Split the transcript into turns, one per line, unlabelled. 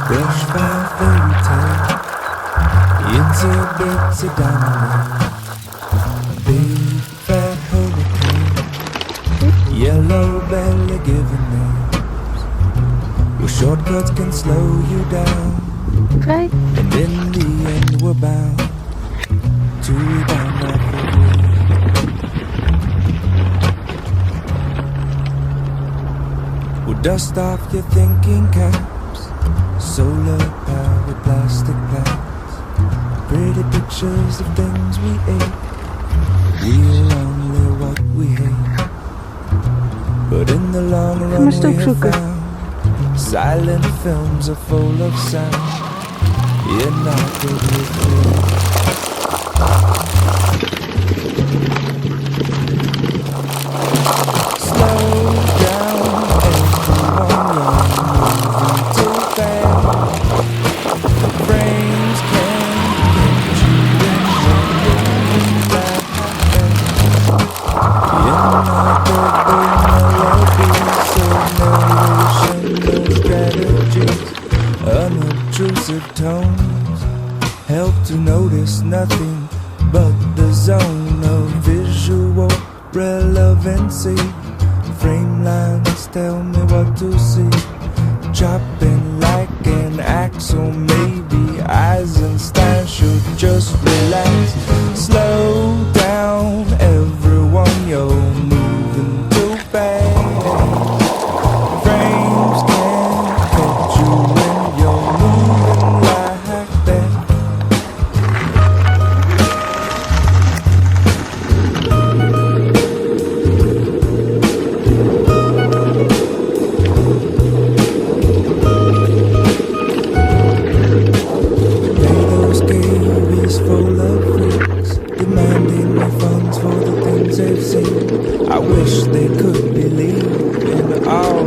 Brush fire fairy tale, itsy bitsy dynamite, big fat hurricane, yellow belly giving names. Well, shortcuts can slow you down,
Vrij.
and in the end we're bound to down off the way. We'll dust off your thinking caps, solar powered plastic plants, pretty pictures of things we ate. We're only what we hate, but in the long run
moest
we have
opzoeken.
found silent films are full of sound. You're not good with me. Slow down, everyone, you're moving too fast. Frames can get you in when you're back. You're not good with melodies, so narration, no strategies. Unobtrusive tones help to notice nothing but the zone of visual relevancy. Frame lines tell me what to see, chopping like an axle. Maybe Eisenstein should just relax. Slow down, everyone, you're moving too fast. Frames can't catch you when you're moving like that. Plato's cave is full of freaks, demanding refunds for the things they've seen. I wish they could believe in all